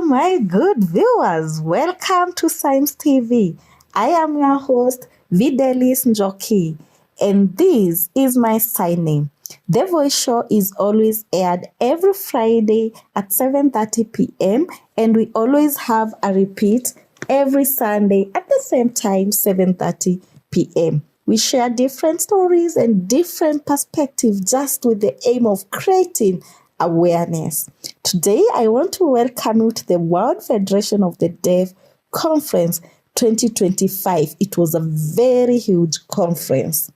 Hello, my good viewers. Welcome to Science TV. I am your host, Videlis Njoki, and this is my sign name. The Voice Show is always aired every Friday at 7:30 p.m. and we always have a repeat every Sunday at the same time, 7:30 p.m. We share different stories and different perspectives just with the aim of creating awareness. Today, I want to welcome you to the World Federation of the Deaf Conference 2025. It was a very huge conference.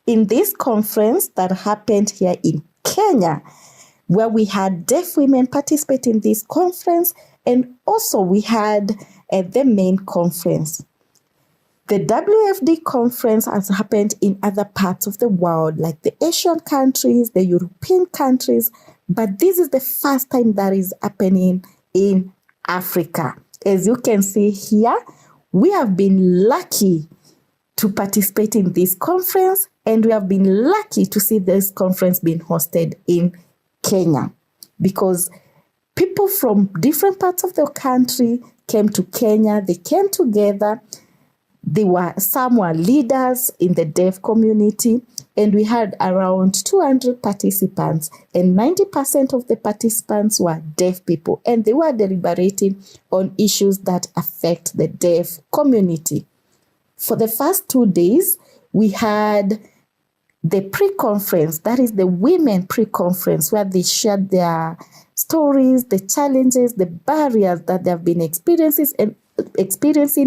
In this conference that happened here in Kenya, where we had deaf women participate in this conference, and also we had the main conference. The WFD conference has happened in other parts of the world, like the Asian countries, the European countries, but this is the first time that is happening in Africa. As you can see here, we have been lucky to participate in this conference, and we have been lucky to see this conference being hosted in Kenya, because people from different parts of the country came to Kenya. They came together. Some were leaders in the deaf community, and we had around 200 participants, and 90% of the participants were deaf people, and they were deliberating on issues that affect the deaf community. For the first 2 days, we had the pre-conference, that is the women pre-conference, where they shared their stories, the challenges, the barriers that they have been experiencing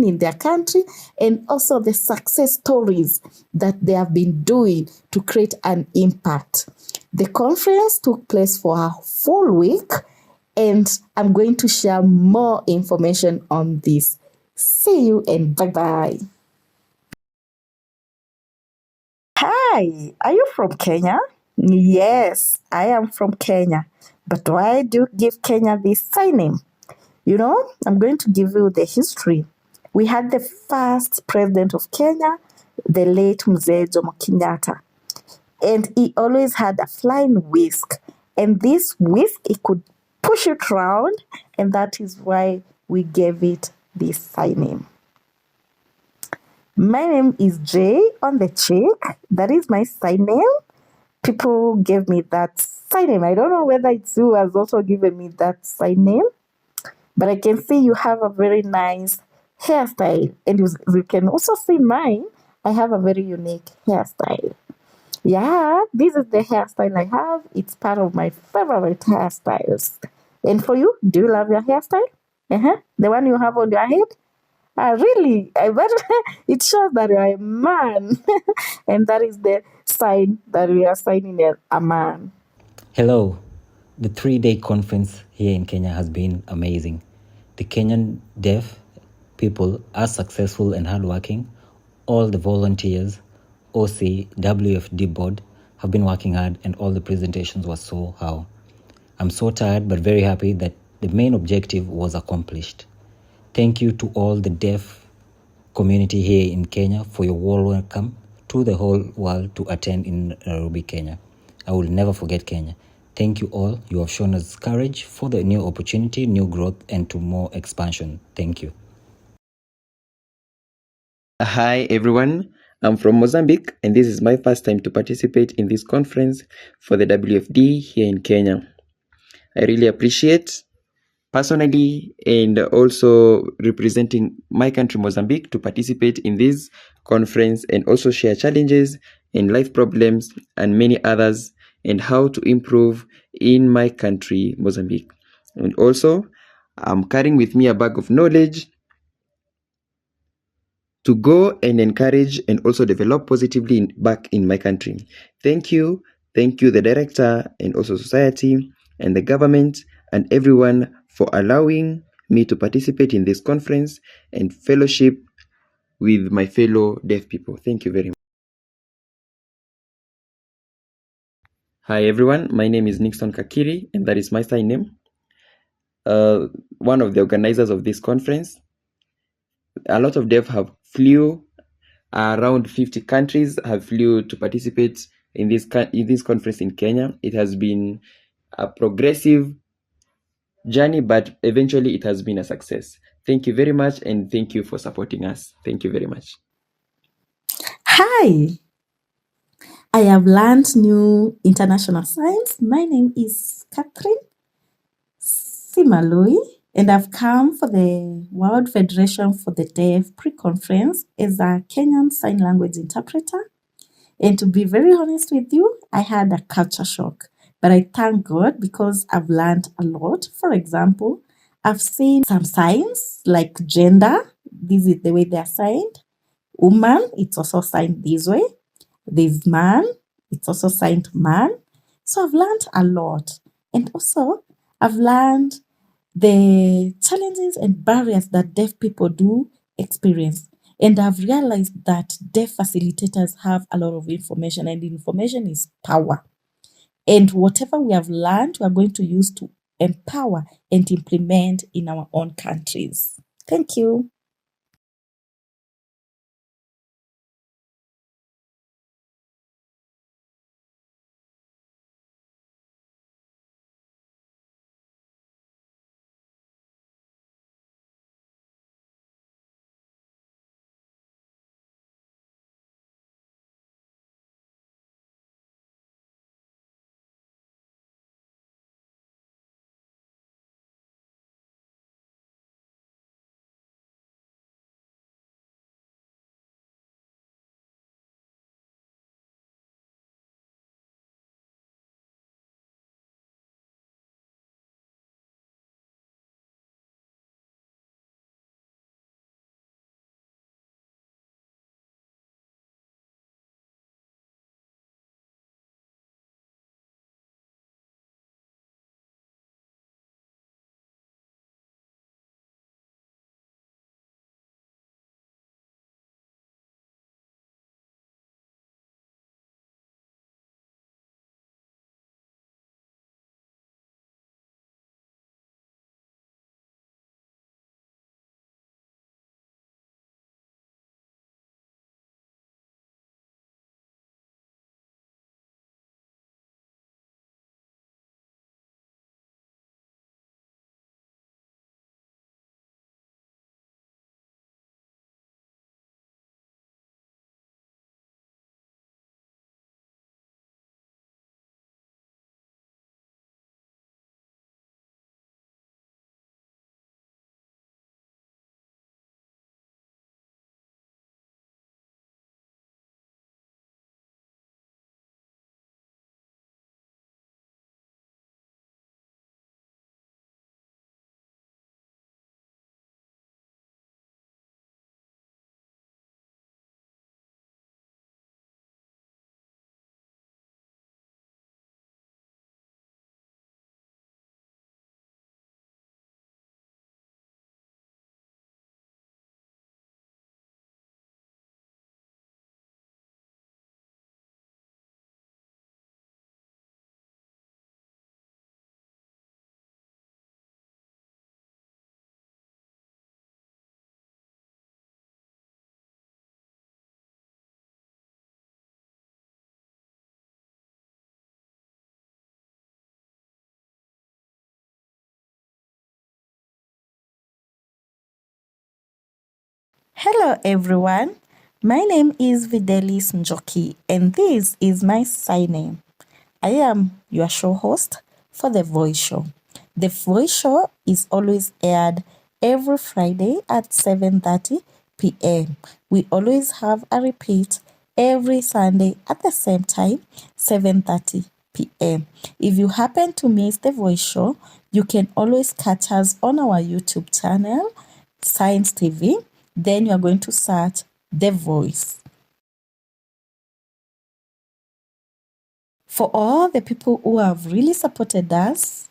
in their country, and also the success stories that they have been doing to create an impact. The conference took place for a full week, and I'm going to share more information on this. See you and bye-bye. Hi, are you from Kenya? Yes, I am from Kenya. But why do you give Kenya this sign name? I'm going to give you the history. We had the first president of Kenya, the late Mzee Jomo Kenyatta. And he always had a flying whisk. And this whisk, he could push it around. And that is why we gave it this sign name. My name is Jay on the cheek. That is my sign name. People gave me that sign name. I don't know whether it's you who has also given me that sign name. But I can see you have a very nice hairstyle. And you can also see mine. I have a very unique hairstyle. Yeah, this is the hairstyle I have. It's part of my favorite hairstyles. And for you, do you love your hairstyle? The one you have on your head? Really? It shows that you are a man. And that is the sign that we are signing a man. Hello. The 3-day conference here in Kenya has been amazing. The Kenyan deaf people are successful and hardworking. All the volunteers, OC, WFD board have been working hard, and all the presentations were so how. I'm so tired but very happy that the main objective was accomplished. Thank you to all the deaf community here in Kenya for your warm welcome to the whole world to attend in Nairobi, Kenya. I will never forget Kenya. Thank you all. You have shown us courage for the new opportunity, new growth, and to more expansion. Thank you. Hi everyone, I'm from Mozambique, and this is my first time to participate in this conference for the WFD here in Kenya. I really appreciate personally and also representing my country Mozambique to participate in this conference and also share challenges and life problems and many others, and how to improve in my country Mozambique. And also I'm carrying with me a bag of knowledge to go and encourage and also develop positively back in my country. Thank you, the director and also society and the government and everyone for allowing me to participate in this conference and fellowship with my fellow deaf people. Thank you very much. Hi everyone, my name is Nixon Kakiri, and that is my sign name. One of the organizers of this conference. A lot of deaf have flew around 50 countries have flew to participate in this conference in Kenya. It has been a progressive journey, but eventually it has been a success. Thank you very much, and thank you for supporting us. Thank you very much. Hi, I have learned new international signs. My name is Catherine Simalui, and I've come for the World Federation for the Deaf pre-conference as a Kenyan Sign Language interpreter. And to be very honest with you, I had a culture shock. But I thank God because I've learned a lot. For example, I've seen some signs like gender. This is the way they are signed. Woman, it's also signed this way. There's man, it's also signed man. So I've learned a lot. And also, I've learned the challenges and barriers that deaf people do experience. And I've realized that deaf facilitators have a lot of information, and information is power. And whatever we have learned, we are going to use to empower and implement in our own countries. Thank you. Hello, everyone. My name is Videlis Njoki, and this is my sign name. I am your show host for The Voice Show. The Voice Show is always aired every Friday at 7:30 p.m. We always have a repeat every Sunday at the same time, 7:30 p.m. If you happen to miss The Voice Show, you can always catch us on our YouTube channel, Science TV. Then you are going to search The Voice. For all the people who have really supported us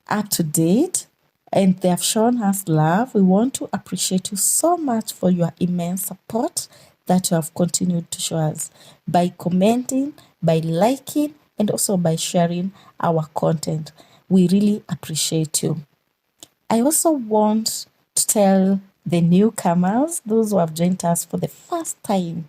up to date and they have shown us love, we want to appreciate you so much for your immense support that you have continued to show us by commenting, by liking, and also by sharing our content. We really appreciate you. I also want to tell the newcomers, those who have joined us for the first time,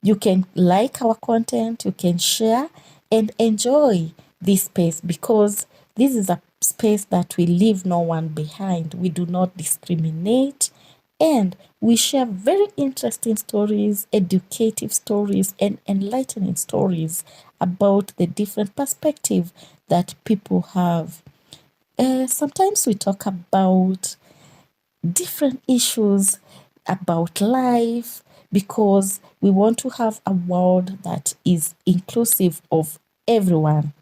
you can like our content, you can share and enjoy this space because this is a space that we leave no one behind. We do not discriminate, and we share very interesting stories, educative stories, and enlightening stories about the different perspective that people have. Sometimes we talk about different issues about life because we want to have a world that is inclusive of everyone.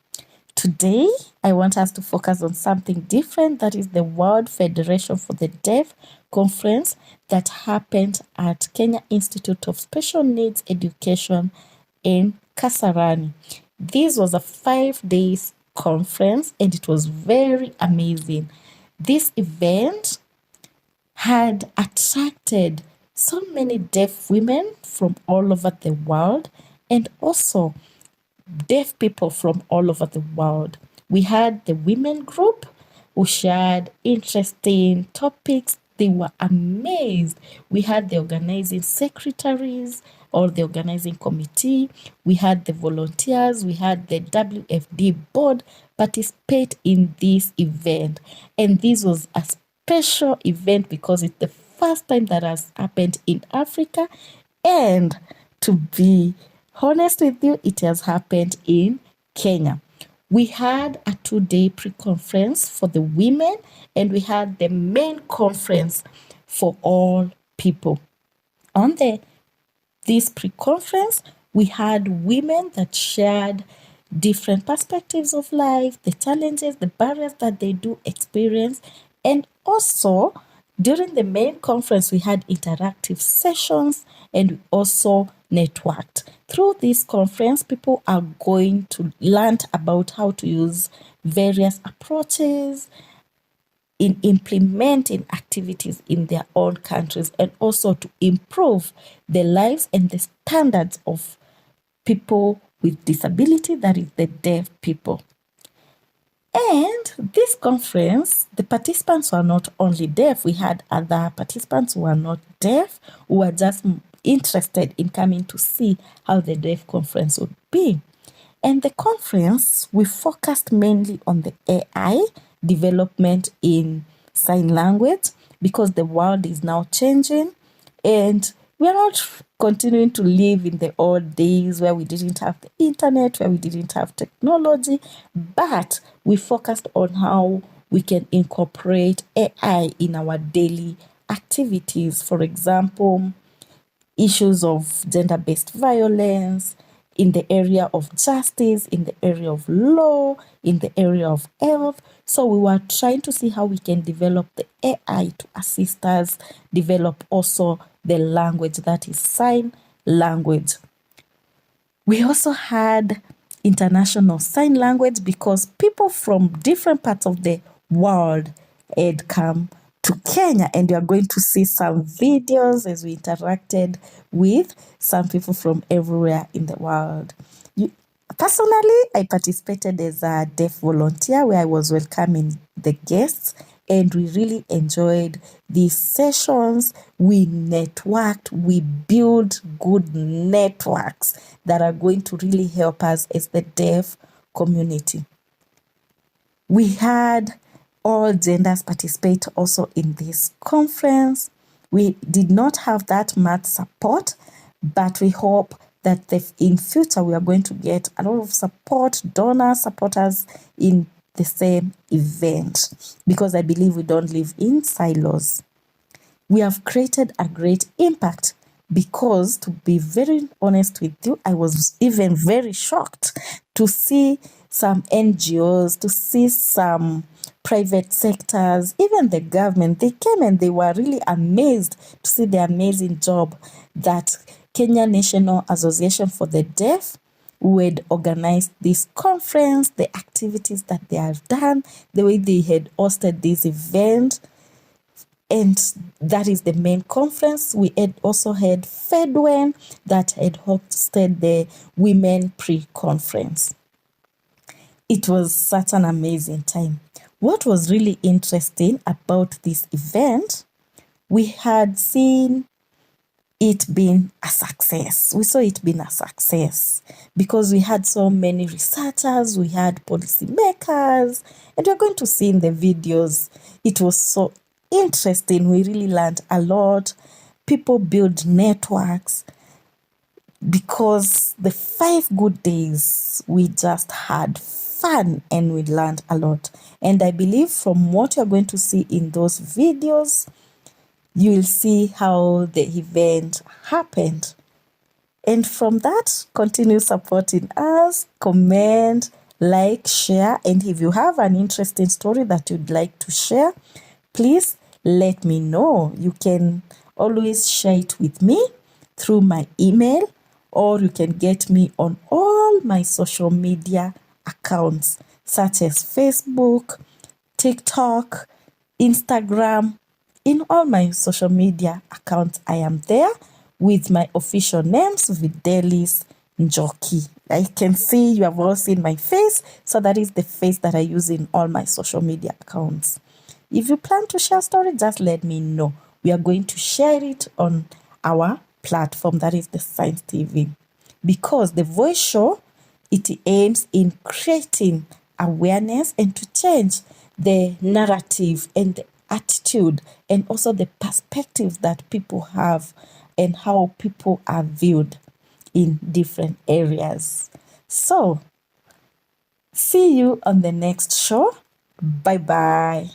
Today, I want us to focus on something different, that is the World Federation for the Deaf conference that happened at Kenya Institute of Special Needs Education in Kasarani. This was a 5-day conference and it was very amazing. This event had attracted so many deaf women from all over the world and also deaf people from all over the world. We had the women group who shared interesting topics. They were amazed. We had the organizing secretaries or the organizing committee. We had the volunteers. We had the WFD board participate in this event. And this was a special event because it's the first time that has happened in Africa, and to be honest with you, it has happened in Kenya. We had a 2-day pre-conference for the women and we had the main conference for all people. On this pre-conference, we had women that shared different perspectives of life, the challenges, the barriers that they do experience, and also during the main conference, we had interactive sessions and we also networked. Through this conference, people are going to learn about how to use various approaches in implementing activities in their own countries and also to improve the lives and the standards of people with disability, that is the deaf people. And this conference, the participants were not only deaf, we had other participants who were not deaf, who were just interested in coming to see how the deaf conference would be. And the conference, we focused mainly on the AI development in sign language because the world is now changing and we are not continuing to live in the old days where we didn't have the internet, where we didn't have technology, but we focused on how we can incorporate AI in our daily activities. For example, issues of gender-based violence, in the area of justice, in the area of law, in the area of health. So we were trying to see how we can develop the AI to assist us develop also the language, that is sign language. We also had international sign language because people from different parts of the world had come to Kenya, and you are going to see some videos as we interacted with some people from everywhere in the world. Personally, I participated as a deaf volunteer where I was welcoming the guests, and we really enjoyed these sessions. We networked, we built good networks that are going to really help us as the deaf community. We had all genders participate also in this conference. We did not have that much support, but we hope that in future we are going to get a lot of support, donors, supporters in the same event, because I believe we don't live in silos. We have created a great impact because, to be very honest with you, I was even very shocked to see some NGOs, to see some private sectors, even the government. They came and they were really amazed to see the amazing job that Kenya National Association for the Deaf, who had organized this conference, the activities that they have done, the way they had hosted this event. And that is the main conference. We had also had FEDWEN that had hosted the Women Pre-Conference. It was such an amazing time. What was really interesting about this event, we had seen it being a success. We saw it being a success because we had so many researchers, we had policymakers, and we're going to see in the videos. It was so interesting. We really learned a lot. People build networks because the 5 good days we just had fun and we learned a lot. And I believe from what you're going to see in those videos, you will see how the event happened. And from that, continue supporting us, comment, like, share. And if you have an interesting story that you'd like to share, please let me know. You can always share it with me through my email, or you can get me on all my social media accounts, such as Facebook, TikTok, Instagram. In all my social media accounts, I am there with my official names, Videlis Njoki. I can see you have all seen my face, so that is the face that I use in all my social media accounts. If you plan to share a story, just let me know. We are going to share it on our platform, that is the Science TV. Because the Voice Show, it aims in creating awareness and to change the narrative and the attitude and also the perspective that people have and how people are viewed in different areas. So, see you on the next show. Bye bye.